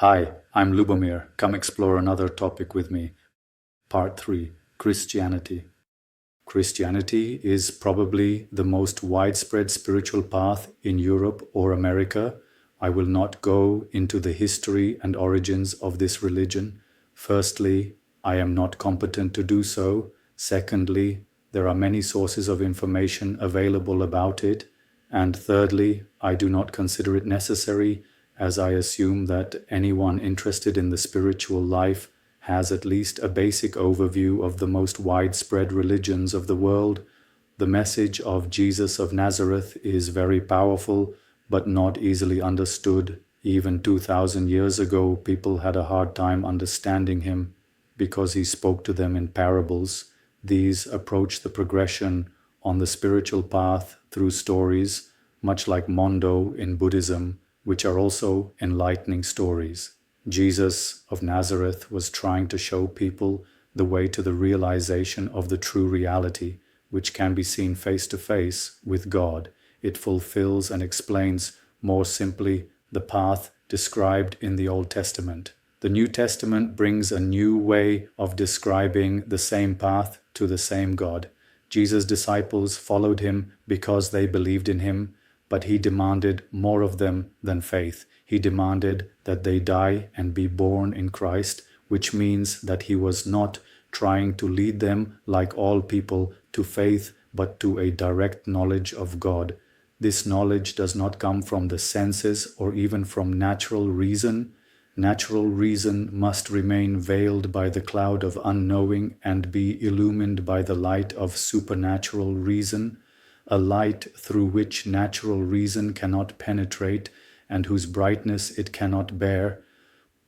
Hi, I'm Lubomir. Come explore another topic with me. Part 3. Christianity. Christianity is probably the most widespread spiritual path in Europe or America. I will not go into the history and origins of this religion. Firstly, I am not competent to do so. Secondly, there are many sources of information available about it. And thirdly, I do not consider it necessary, as I assume that anyone interested in the spiritual life has at least a basic overview of the most widespread religions of the world. The message of Jesus of Nazareth is very powerful, but not easily understood. Even 2,000 years ago, people had a hard time understanding him because he spoke to them in parables. These approach the progression on the spiritual path through stories, much like Mondo in Buddhism, which are also enlightening stories. Jesus of Nazareth was trying to show people the way to the realization of the true reality, which can be seen face to face with God. It fulfills and explains more simply the path described in the Old Testament. The New Testament brings a new way of describing the same path to the same God. Jesus' disciples followed him because they believed in him, but he demanded more of them than faith. He demanded that they die and be born in Christ, which means that he was not trying to lead them, like all people, to faith, but to a direct knowledge of God. This knowledge does not come from the senses or even from natural reason. Natural reason must remain veiled by the cloud of unknowing and be illumined by the light of supernatural reason, a light through which natural reason cannot penetrate and whose brightness it cannot bear.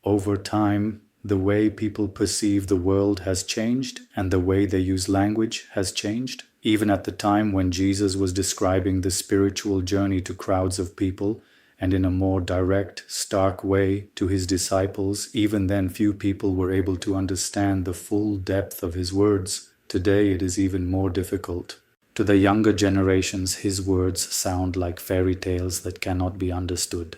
Over time, the way people perceive the world has changed and the way they use language has changed. Even at the time when Jesus was describing the spiritual journey to crowds of people, and in a more direct, stark way to his disciples, even then few people were able to understand the full depth of his words. Today it is even more difficult. To the younger generations, his words sound like fairy tales that cannot be understood.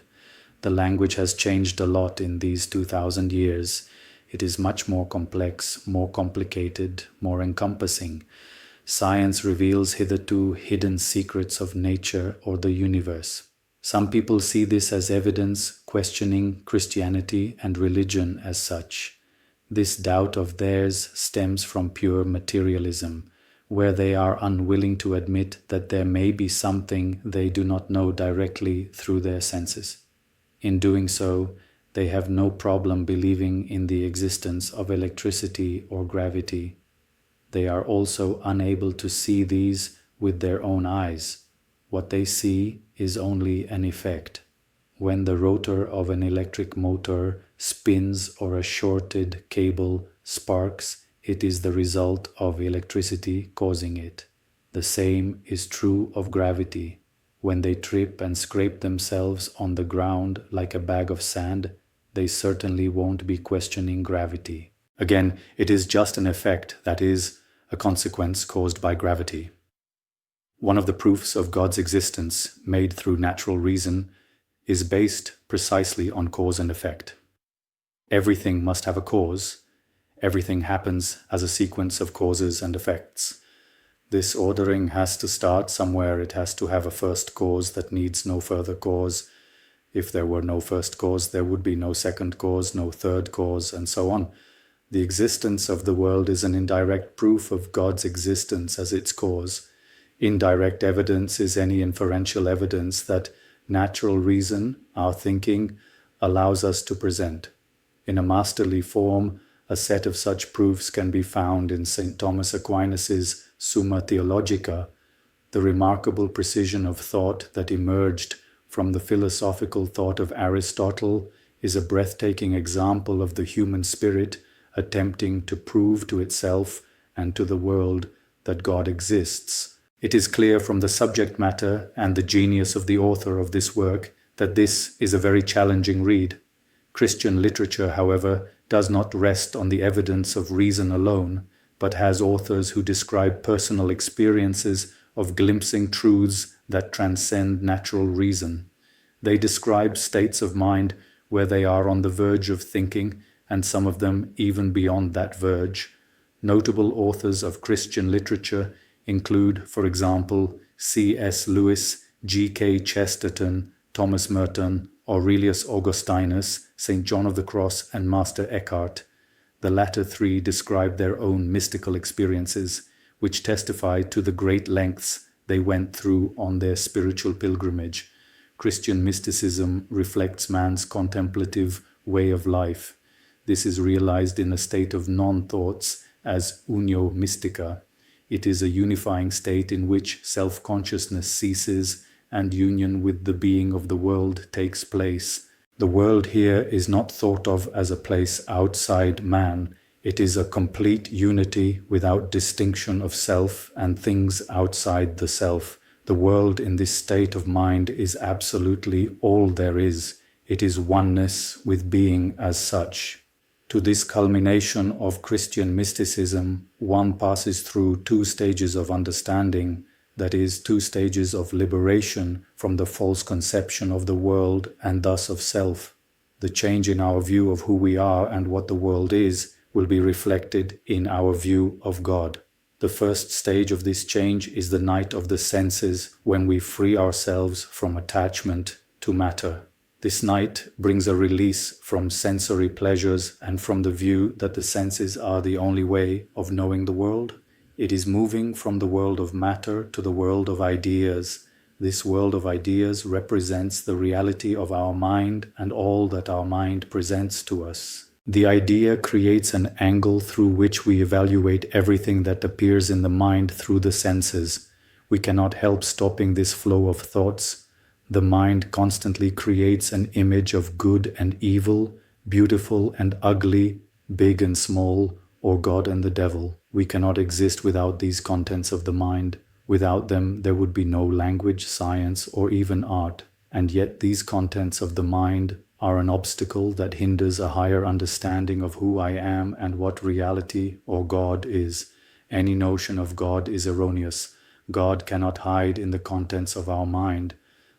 The language has changed a lot in these 2,000 years. It is much more complex, more complicated, more encompassing. Science reveals hitherto hidden secrets of nature or the universe. Some people see this as evidence, questioning Christianity and religion as such. This doubt of theirs stems from pure materialism, where they are unwilling to admit that there may be something they do not know directly through their senses. In doing so, they have no problem believing in the existence of electricity or gravity. They are also unable to see these with their own eyes. What they see is only an effect. When the rotor of an electric motor spins or a shorted cable sparks, it is the result of electricity causing it. The same is true of gravity. When they trip and scrape themselves on the ground like a bag of sand, they certainly won't be questioning gravity. Again, it is just an effect, that is, a consequence caused by gravity. One of the proofs of God's existence, made through natural reason, is based precisely on cause and effect. Everything must have a cause. Everything happens as a sequence of causes and effects. This ordering has to start somewhere. It has to have a first cause that needs no further cause. If there were no first cause, there would be no second cause, no third cause, and so on. The existence of the world is an indirect proof of God's existence as its cause. Indirect evidence is any inferential evidence that natural reason, our thinking, allows us to present. In a masterly form, a set of such proofs can be found in St. Thomas Aquinas' Summa Theologica. The remarkable precision of thought that emerged from the philosophical thought of Aristotle is a breathtaking example of the human spirit attempting to prove to itself and to the world that God exists. It is clear from the subject matter and the genius of the author of this work that this is a very challenging read. Christian literature, however, does not rest on the evidence of reason alone, but has authors who describe personal experiences of glimpsing truths that transcend natural reason. They describe states of mind where they are on the verge of thinking, and some of them even beyond that verge. Notable authors of Christian literature include, for example, C.S. Lewis, G.K. Chesterton, Thomas Merton, Aurelius Augustinus, St. John of the Cross, and Master Eckhart. The latter three describe their own mystical experiences, which testify to the great lengths they went through on their spiritual pilgrimage. Christian mysticism reflects man's contemplative way of life. This is realized in a state of non-thoughts as unio mystica. It is a unifying state in which self-consciousness ceases and union with the being of the world takes place. The world here is not thought of as a place outside man. It is a complete unity without distinction of self and things outside the self. The world in this state of mind is absolutely all there is. It is oneness with being as such. To this culmination of Christian mysticism, one passes through two stages of understanding, that is, two stages of liberation from the false conception of the world and thus of self. The change in our view of who we are and what the world is will be reflected in our view of God. The first stage of this change is the night of the senses, when we free ourselves from attachment to matter. This night brings a release from sensory pleasures and from the view that the senses are the only way of knowing the world. It is moving from the world of matter to the world of ideas. This world of ideas represents the reality of our mind and all that our mind presents to us. The idea creates an angle through which we evaluate everything that appears in the mind through the senses. We cannot help stopping this flow of thoughts. The mind constantly creates an image of good and evil, beautiful and ugly, big and small, or God and the devil. We cannot exist without these contents of the mind. Without them, there would be no language, science, or even art. And yet these contents of the mind are an obstacle that hinders a higher understanding of who I am and what reality or God is. Any notion of God is erroneous. God cannot hide in the contents of our mind.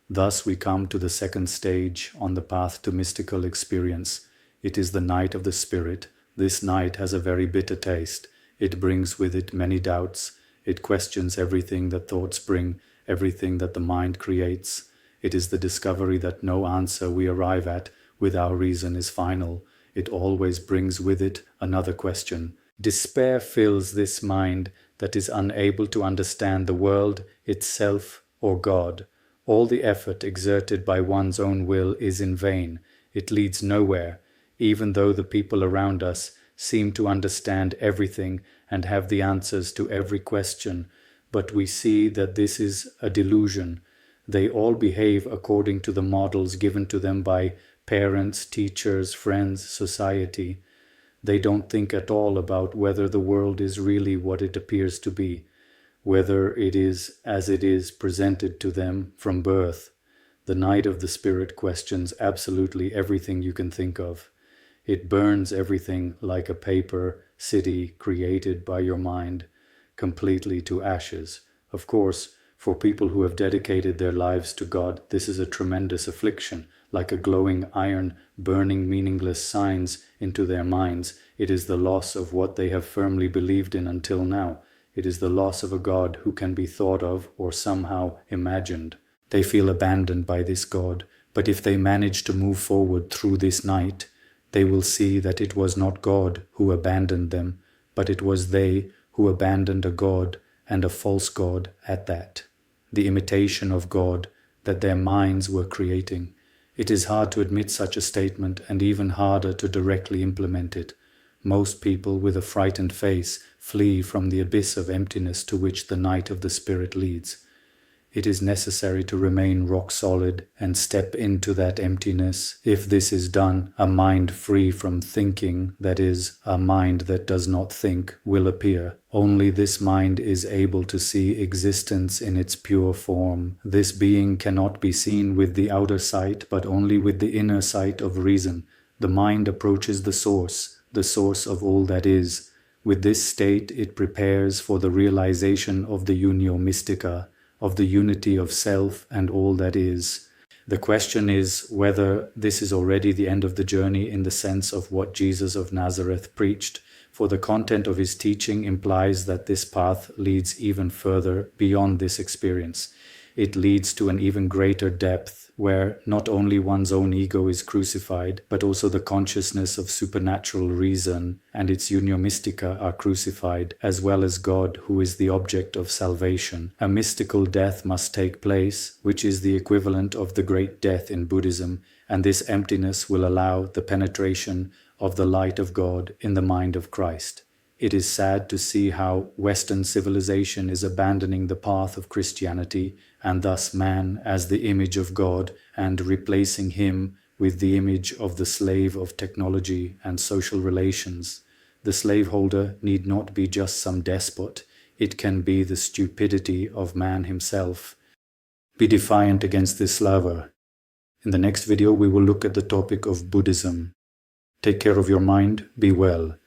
Thus we come to the second stage on the path to mystical experience. It is the night of the spirit. This night has a very bitter taste. It brings with it many doubts. It questions everything that thoughts bring, everything that the mind creates. It is the discovery that no answer we arrive at with our reason is final. It always brings with it another question. Despair fills this mind that is unable to understand the world, itself, or God. All the effort exerted by one's own will is in vain. It leads nowhere, even though the people around us seem to understand everything and have the answers to every question. But we see that this is a delusion. They all behave according to the models given to them by parents, teachers, friends, society. They don't think at all about whether the world is really what it appears to be, whether it is as it is presented to them from birth. The night of the spirit questions absolutely everything you can think of. It burns everything like a paper city created by your mind, completely to ashes. Of course, for people who have dedicated their lives to God, this is a tremendous affliction, like a glowing iron burning meaningless signs into their minds. It is the loss of what they have firmly believed in until now. It is the loss of a God who can be thought of or somehow imagined. They feel abandoned by this God, but if they manage to move forward through this night, they will see that it was not God who abandoned them, but it was they who abandoned a God, and a false God at that, the imitation of God that their minds were creating. It is hard to admit such a statement and even harder to directly implement it. Most people with a frightened face flee from the abyss of emptiness to which the night of the spirit leads. It is necessary to remain rock solid and step into that emptiness. If this is done, a mind free from thinking, that is, a mind that does not think, will appear. Only this mind is able to see existence in its pure form. This being cannot be seen with the outer sight, but only with the inner sight of reason. The mind approaches the source of all that is. With this state, it prepares for the realization of the unio mystica, of the unity of self and all that is. The question is whether this is already the end of the journey in the sense of what Jesus of Nazareth preached, for the content of his teaching implies that this path leads even further beyond this experience. It leads to an even greater depth, where not only one's own ego is crucified, but also the consciousness of supernatural reason and its unio mystica are crucified, as well as God, who is the object of salvation. A mystical death must take place, which is the equivalent of the great death in Buddhism, and this emptiness will allow the penetration of the light of God in the mind of Christ. It is sad to see how Western civilization is abandoning the path of Christianity, and thus man as the image of God, and replacing him with the image of the slave of technology and social relations. The slaveholder need not be just some despot, it can be the stupidity of man himself. Be defiant against this slaver. In the next video we will look at the topic of Buddhism. Take care of your mind, be well.